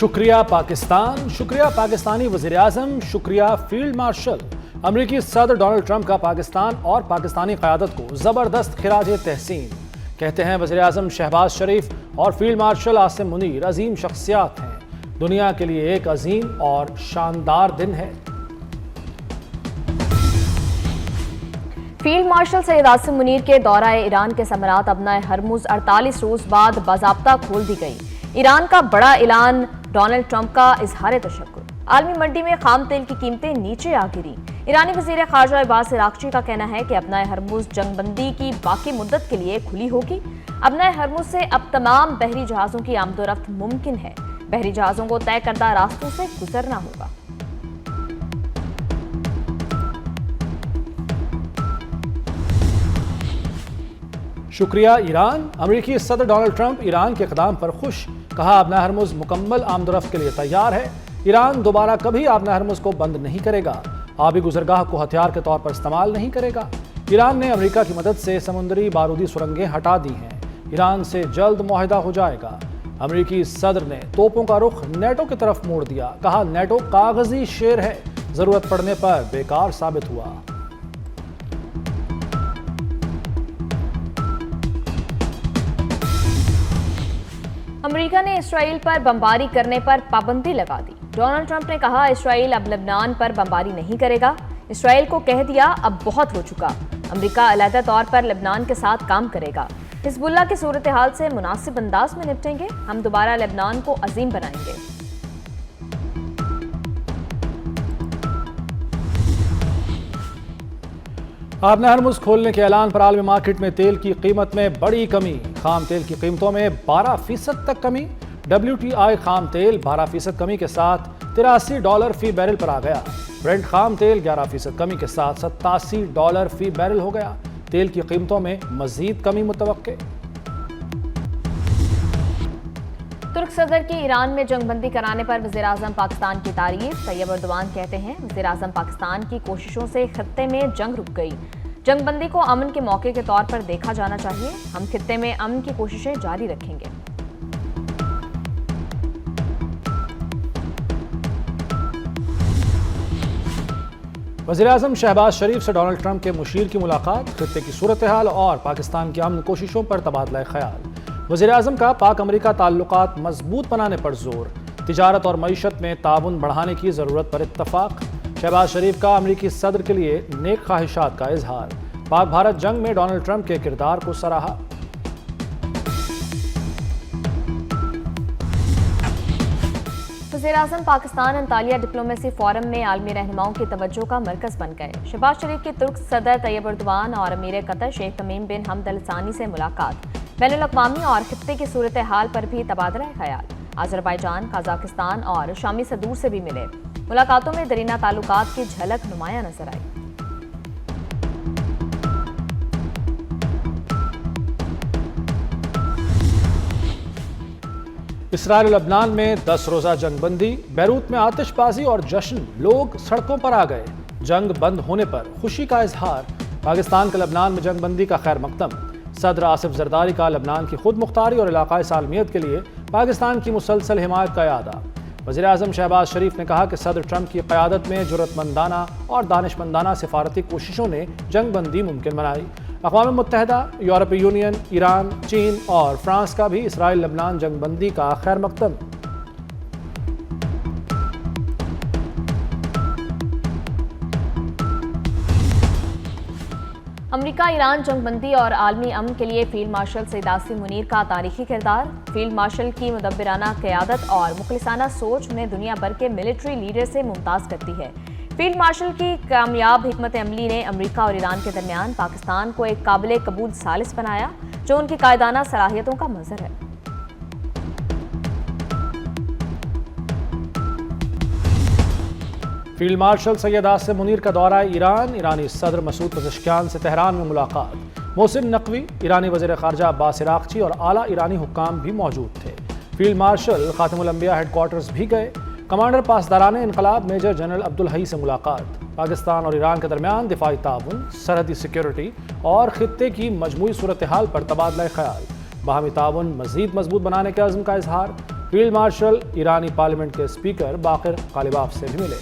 शुक्रिया पाकिस्तान, शुक्रिया पाकिस्तानी वज़ीर-ए-आज़म, शुक्रिया फील्ड मार्शल। अमेरिकी सदर डोनाल्ड ट्रंप का पाकिस्तान और पाकिस्तानी क़यादत को ज़बरदस्त खिराज तहसीन। कहते हैं वज़ीर-ए-आज़म शहबाज शरीफ और फील्ड मार्शल आसिम मुनीर अजीम शख्सियात हैं। दुनिया के लिए एक अजीम और शानदार दिन है। फील्ड मार्शल सैयद आसिम मुनीर के दौरा ईरान के समरात अबना हरमुज 48 रोज बाद बाज़ाब्ता खोल दी गई। ईरान का बड़ा ऐलान, डोनाल्ड ट्रंप का इजहार तशक्कुर। आलमी मंडी में खाम तेल की कीमतें नीचे आ गिरी। ईरानी वज़ीर ख़ारजा अब्बास इराक़ची का कहना है कि अबना हरमुज जंगबंदी की बाकी मुद्दत के लिए खुली होगी। अबना हरमुज से अब तमाम बहरी जहाज़ों की आमदोरफ्त मुमकिन है। बहरी जहाज़ों को तय करदा रास्तों से गुजरना होगा। शुक्रिया ईरान। अमेरिकी सदर डोनाल्ड ट्रंप ईरान के इक़दाम पर खुश। कहा अबना हरमुज मुकम्मल आमदोरफ्त के लिए तैयार है। ईरान दोबारा कभी अबना हरमुज को बंद नहीं करेगा। आबी गुजरगाह को हथियार के तौर पर इस्तेमाल नहीं करेगा। ईरान ने अमेरिका की मदद से समुद्री बारूदी सुरंगें हटा दी हैं। ईरान से जल्द मुआहदा हो जाएगा। अमेरिकी सदर ने तोपों का रुख नेटो की तरफ मोड़ दिया। कहा नेटो कागजी शेर है, जरूरत पड़ने पर बेकार साबित हुआ। अमेरिका ने इसराइल पर बमबारी करने पर पाबंदी लगा दी। डोनाल्ड ट्रंप ने कहा इसराइल अब लेबनान पर बमबारी नहीं करेगा। इसराइल को कह दिया अब बहुत हो चुका। अमेरिका अलहदा तौर पर लेबनान के साथ काम करेगा। हिजबुल्लाह की सूरत हाल से मुनासिब अंदाज में निपटेंगे। हम दोबारा लेबनान को अजीम बनाएंगे। अबना हरमुज खोलने के ऐलान पर आलमी मार्केट में तेल की कीमत में बड़ी कमी। खाम तेल की कीमतों में 12% तक कमी। WTI खाम तेल 12% कमी के साथ $83 फी बैरल पर आ गया। ब्रेंट खाम तेल 11% कमी के साथ $87 फी बैरल हो गया। तेल की कीमतों में मजीद कमी मुतवक्के। तुर्क सदर की ईरान में जंगबंदी कराने पर वज़ीर-ए-आज़म पाकिस्तान की तारीफ। तैयब एर्दोआन कहते हैं वज़ीर-ए-आज़म पाकिस्तान की कोशिशों से खत्ते में जंग रुक गई। जंगबंदी को अमन के मौके के तौर पर देखा जाना चाहिए। हम खत्ते में अमन की कोशिशें जारी रखेंगे। वज़ीर-ए-आज़म शहबाज शरीफ से डोनाल्ड ट्रंप के मुशीर की मुलाकात। खत्ते की सूरत हाल और पाकिस्तान की अमन कोशिशों पर तबादला ख्याल। वज़ीर-ए-आज़म का पाक अमेरिका ताल्लुकात मजबूत बनाने पर जोर। तिजारत और मईशत में ताउन बढ़ाने की ज़रूरत पर इत्तफाक। शहबाज शरीफ का अमेरिकी सदर के लिए नेक ख्वाहिशात का इजहार। पाक भारत जंग में डोनाल्ड ट्रंप के किरदार को सराहा। वज़ीर-ए-आज़म पाकिस्तान अंतालिया डिप्लोमेसी फोरम में आलमी रहनुमाओं की तवज्जो का मरकज बन गए। शहबाज शरीफ की तुर्क सदर तैयब एर्दोआन और अमीर कतर शेख तमीम बिन हमद अल सानी से मुलाकात। बैनुल-अक़वामी और खित्ते की सूरत हाल पर भी तबादला ख्याल। अज़रबैजान, कज़ाकिस्तान और शामी सदूर से भी मिले। मुलाकातों में दरीना ताल्लुकात की झलक नुमाया नजर आई। इसराइल और लबनान में 10 रोज़ा जंगबंदी। बैरूत में आतिशबाजी और जश्न, लोग सड़कों पर आ गए। जंग बंद होने पर खुशी का इजहार। पाकिस्तान का लबनान में जंगबंदी का खैर मकदम। सदर आसिफ जरदारी का लबनान की खुद मुख्तारी और इलाकाई सालमियत के लिए पाकिस्तान की मुसलसल हिमायत का यादा। वज़ीर-ए-आज़म शहबाज शरीफ ने कहा कि सदर ट्रंप की क़यादत में जुर्रतमंदाना और दानिशमंदाना सिफारती कोशिशों ने जंगबंदी मुमकिन बनाई। अक़वाम मुत्तहिदा, यूरोपीय यूनियन, ईरान, चीन और फ्रांस का भी इसराइल लबनान जंगबंदी का खैर मकदम। अमेरिका ईरान जंगबंदी और आलमी अमन के लिए फील्ड मार्शल सैयद आसिम मुनीर का तारीखी किरदार। फील्ड मार्शल की मुदब्बिराना क़यादत और मुखलिसाना सोच उन्हें दुनिया भर के मिलिट्री लीडर से मुमताज़ करती है। फील्ड मार्शल की कामयाब हिकमत अमली ने अमेरिका और ईरान के दरमियान पाकिस्तान को एक काबिल कबूल सालिस बनाया, जो उनकी कायदाना सलाहियतों का मंजर है। फील्ड मार्शल सैयद आसिम मुनीर का दौरा ईरान। ईरानी सदर मसूद पज़ेश्कियान से तेहरान में मुलाकात। मोहसिन नकवी, ईरानी वज़ीर ख़ारजा अब्बास इराक़ची और आला ईरानी हुक्काम भी मौजूद थे। फील्ड मार्शल ख़ातिमुल अंबिया हेडक्वार्टर्स भी गए। कमांडर पासदारान इनकलाब मेजर जनरल अब्दुल हई से मुलाकात। पाकिस्तान और ईरान के दरमियान दिफाई ताउन, सरहदी सिक्योरिटी और खित्ते की मजमूई सूरत हाल पर तबादला ख्याल। बाहमी ताउन मज़ीद मजबूत बनाने के अज़्म का इजहार। फील्ड मार्शल ईरानी पार्लियामेंट के स्पीकर बाकिर कालिबाफ से भी मिले।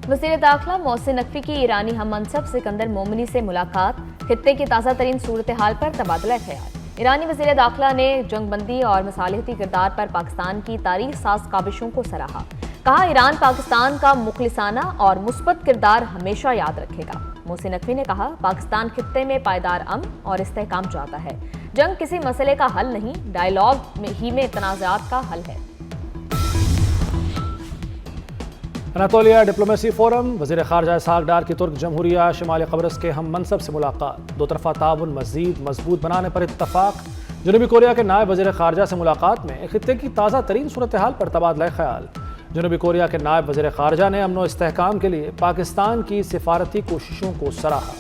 वज़ीर दाखिला मोहसिन नकवी की ईरानी हम मनसब सिकंदर मोमिनी से मुलाकात, खित्ते की ताज़ा तरीन सूरत हाल पर तबादला ख्याल। ईरानी वज़ीर दाखिला ने जंगबंदी और मसालिहती किरदार पर पाकिस्तान की तारीख साज काबिशों को सराहा। कहा, ईरान पाकिस्तान का मुखलिसाना और मुस्बत किरदार हमेशा याद रखेगा। मोहसिन नकवी ने कहा, पाकिस्तान खित्ते में पायदार अमन और इस्तेहकाम चाहता है। जंग किसी मसले का हल नहीं, डायलॉग ही में तनाज़ात का हल है। अनातोलिया डिप्लोमेसी फोरम, वज़ीर ख़ारजा इसहाक डार की तुर्क जमहूरिया शिमाली कब्रस के हम मनसब से मुलाकात, दो तरफ़ा ताउन मज़ीद मजबूत बनाने पर इत्तफ़ाक़। जनूबी कोरिया के नायब वज़ीर ख़ारजा से मुलाकात में खित्ते की ताज़ा तरीन सूरत हाल पर तबादला ख्याल। जनूबी कोरिया के नायब वज़ीर ख़ारजा ने अमन व इस्तेहकाम के लिए पाकिस्तान की सिफारती कोशिशों को सराहा।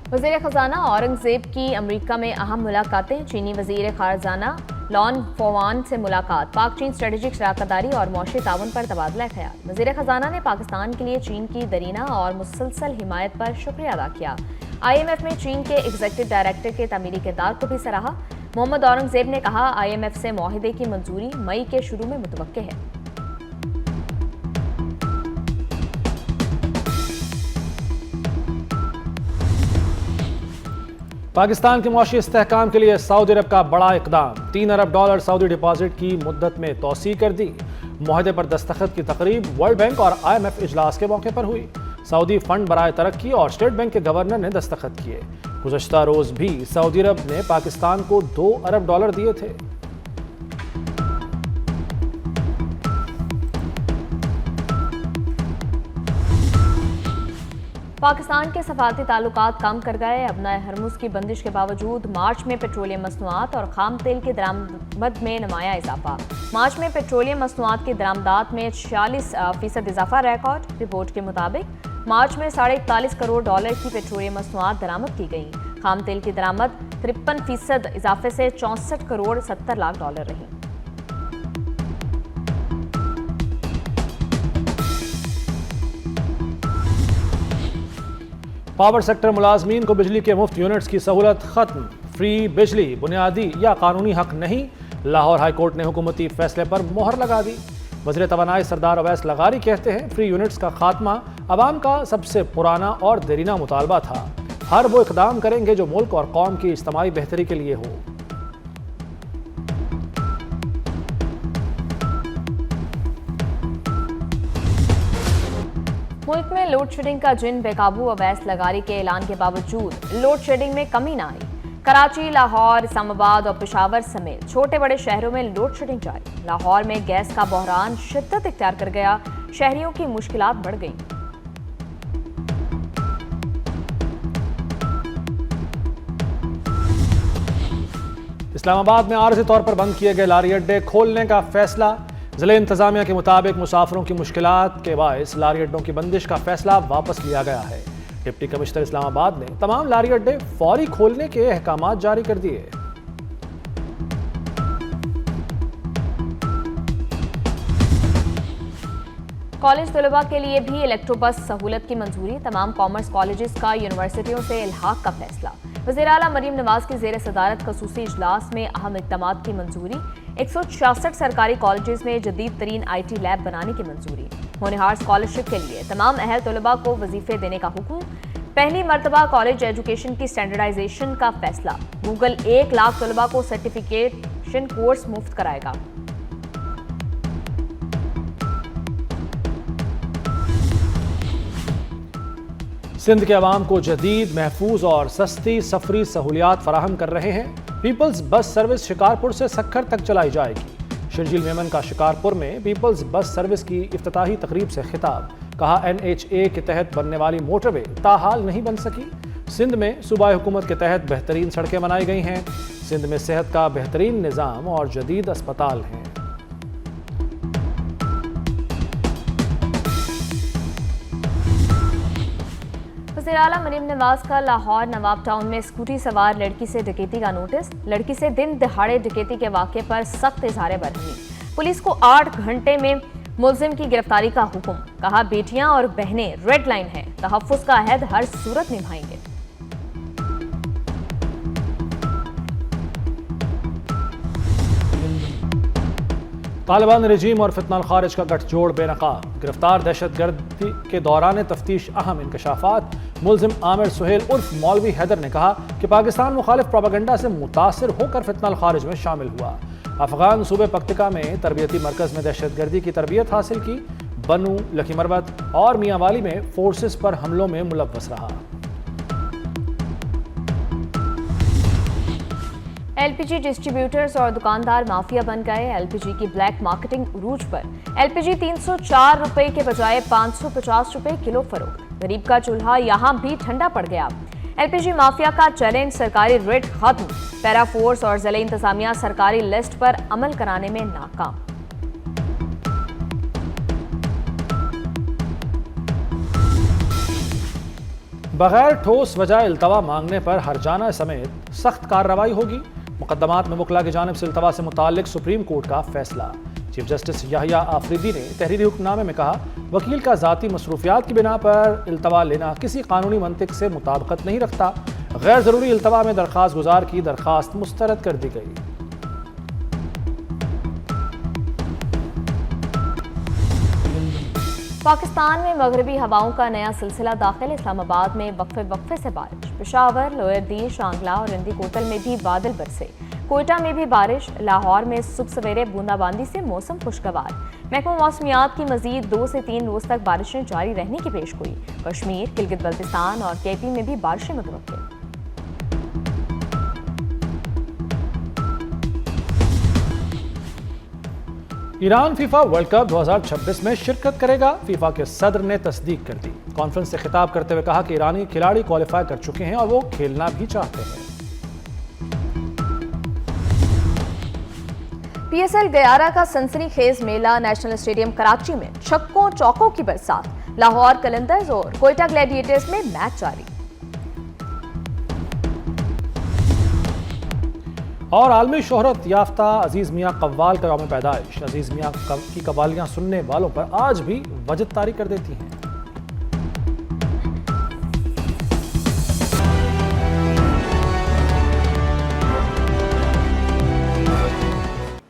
वज़ीर ख़जाना औरंगज़ेब की अमेरिका में अहम मुलाकातें, चीनी वज़ीर ख़ारजाना लॉन फोवान से मुलाकात, पाक चीन स्ट्रेटेजिक शराकतदारी और मौशी ताउन पर तबादला ख्याल। वज़ीर ख़जाना ने पाकिस्तान के लिए चीन की दरीना और मुसलसल हिमायत पर शुक्रिया अदा किया। IMF में चीन के एग्जीक्यूटिव डायरेक्टर के तमीरी किरदार को भी सराहा। मोहम्मद औरंगज़ेब ने कहा, IMF से मुआहदे की मंजूरी मई के शुरू में मुतवक्के है। पाकिस्तान के मुआशी इस्तेहकाम के लिए सऊदी अरब का बड़ा इकदाम, $3 अरब सऊदी डिपॉजिट की मुद्दत में तोसी कर दी। मुआहदे पर दस्तखत की तकरीब वर्ल्ड बैंक और IMF इजलास के मौके पर हुई। सऊदी फंड बराए तरक्की और स्टेट बैंक के गवर्नर ने दस्तखत किए। गुज़श्ता रोज भी सऊदी अरब ने पाकिस्तान को $2 अरब दिए थे। पाकिस्तान के सफारती ताल्लुकात कम कर गए। अपना हरमुज की बंदिश के बावजूद मार्च में पेट्रोलियम मसनूआत और खाम तेल की दरामद में नुमाया इजाफा। मार्च में पेट्रोलियम मसनूआत की दरामदात में 46% इजाफा रिकॉर्ड। रिपोर्ट के मुताबिक मार्च में $41.5 करोड़ की पेट्रोलियम मसनूआत दरामद की गई। खाम तेल की दरामद 53% इजाफे से $64 करोड़ 70 लाख रही। पावर सेक्टर मुलाजमीन को बिजली के मुफ्त यूनिट्स की सहूलत खत्म। फ्री बिजली बुनियादी या कानूनी हक नहीं, लाहौर हाई कोर्ट ने हुकूमती फैसले पर मोहर लगा दी। वज़ीर तवानाई सरदार अवैस लगारी कहते हैं, फ्री यूनिट्स का खात्मा अवाम का सबसे पुराना और देरीना मुतालबा था। हर वो इकदाम करेंगे जो मुल्क और कौम की इज्तिमाई बेहतरी के लिए हो। मुल्क में लोड शेडिंग का जिन बेकाबू, अवैस लगारी के ऐलान के बावजूद लोड शेडिंग में कमी न आई। कराची, लाहौर, इस्लामाबाद और पेशावर समेत छोटे बड़े शहरों में लोड शेडिंग जारी। लाहौर में गैस का बहरान शिद्दत इख्तियार कर गया, शहरियों की मुश्किलात बढ़ गई। इस्लामाबाद में आर्जी तौर पर बंद किए गए लारी अड्डे खोलने का फैसला। जिले इंतजामिया के मुताबिक मुसाफिरों की मुश्किलात के बायस लारी अड्डों की बंदिश का फैसला वापस लिया गया है। डिप्टी कमिश्नर इस्लामाबाद ने तमाम लारी अड्डे फौरी खोलने के अहकामात जारी कर दिए। कॉलेज तलबा के लिए भी इलेक्ट्रोबस सहूलत की मंजूरी। तमाम कॉमर्स कॉलेजेस का यूनिवर्सिटियों से इल्हाक का फैसला। वज़ीर आला मरीम नवाज की ज़ेर सदारत खसूसी इजलास में अहम इक़दामात की मंजूरी। 166 सरकारी कॉलेजेस में जदीद तरीन IT लैब बनाने की मंजूरी। होनहार स्कॉलरशिप के लिए तमाम अहल तलबा को वजीफे देने का हुक्म। पहली मरतबा कॉलेज एजुकेशन की स्टैंडर्डाइजेशन का फैसला। गूगल 1 लाख तलबा को सर्टिफिकेशन कोर्स मुफ्त कराएगा। सिंध के अवाम को जदीद, महफूज और सस्ती सफरी सहूलियात फराहम कर रहे हैं। पीपल्स बस सर्विस शिकारपुर से सक्खर तक चलाई जाएगी। शर्जील मेमन का शिकारपुर में पीपल्स बस सर्विस की इफ्तिताही तकरीब से खिताब। कहा, NHA के तहत बनने वाली मोटरवे ताहाल नहीं बन सकी। सिंध में सूबाई हुकूमत के तहत बेहतरीन सड़कें बनाई गई हैं। सिंध में सेहत का बेहतरीन निज़ाम और जदीद अस्पताल हैं। वज़ीर आला मरीम नवाज का लाहौर नवाब टाउन में स्कूटी सवार लड़की से डकैती का नोटिस। लड़की से दिन दहाड़े डकैती के वाक़े पर सख्त इज़हार बरहमी। पुलिस को 8 घंटे में मुलजिम की गिरफ्तारी का हुक्म। कहा, बेटियां और बहनें रेड लाइन है, तहफ्फुज का अहद हर सूरत निभाएंगे। तालिबान रजीम और फितनाल खारिज का गठजोड़ बेनकाब। गिरफ्तार दहशतगर्दी के दौरान तफ्तीश अहम इंकशाफात। मुलजिम आमिर सुहेल उर्फ मौलवी हैदर ने कहा कि पाकिस्तान मुखालिफ प्रोपेगेंडा से मुतासिर होकर फितनाल खारिज में शामिल हुआ। अफगान सूबे पक्तिका में तरबियती मरकज में दहशतगर्दी की तरबियत हासिल की। बनू, लखीमरबत और मियांवाली में फोर्सेस पर हमलों में मुलव्वस रहा। एलपीजी डिस्ट्रीब्यूटर्स और दुकानदार माफिया बन गए। एलपीजी की ब्लैक मार्केटिंग उरूज पर। एलपीजी 304 रुपए के बजाय 550 रुपए किलो फरोख्त। गरीब का चूल्हा यहां भी ठंडा पड़ गया। एलपीजी माफिया का चैलेंज, सरकारी रेट खत्म। पैरा फोर्स और जिले इंतजामिया सरकारी लिस्ट पर अमल कराने में नाकाम। बगैर ठोस वजह इल्तवा मांगने पर हरजाना समेत सख्त कार्रवाई होगी। मुकदमात में मुकला की जानिब से इल्तवा से मुताल्लिक सुप्रीम कोर्ट का फैसला। चीफ जस्टिस याहिया आफरीदी ने तहरीरी हुक्मनामे में कहा, वकील का ज़ाती मसरूफियात की बिना पर इल्तवा लेना किसी कानूनी मंतिक से मुताबिकत नहीं रखता। गैर ज़रूरी इल्तवा में दरख्वास्त गुजार की दरख्वास्त मुस्तरद कर दी गई। पाकिस्तान में मगरबी हवाओं का नया सिलसिला दाखिल। इस्लामाबाद में वक्फे से बारिश। पेशावर, लोअर दीन, शांगला और इंदी कोतल में भी बादल बरसे। कोयटा में भी बारिश। लाहौर में सुबह सवेरे बूंदाबांदी से मौसम खुशगवार। महकमा मौसमियात की मजीद 2 से 3 रोज तक बारिशें जारी रहने की पेशगोई। कश्मीर, गिलगित बल्तिस्तान और केपी में भी बारिशें मुतवक्किल। ईरान फीफा वर्ल्ड कप 2026 में शिरकत करेगा। फीफा के सदर ने तस्दीक कर दी। कॉन्फ्रेंस से खिताब करते हुए कहा कि ईरानी खिलाड़ी क्वालिफाई कर चुके हैं और वो खेलना भी चाहते हैं। PSL 11 का सनसनीखेज मेला नेशनल स्टेडियम कराची में छक्कों चौकों की बरसात। लाहौर कलंदर्स और कोयटा ग्लैडिएटर्स में मैच जारी। और आलमी शोहरत याफ्ता अजीज मियां कव्वाल का यौम पैदाइश। अजीज मियां की कव्वालियां सुनने वालों पर आज भी वजद तारी कर देती हैं।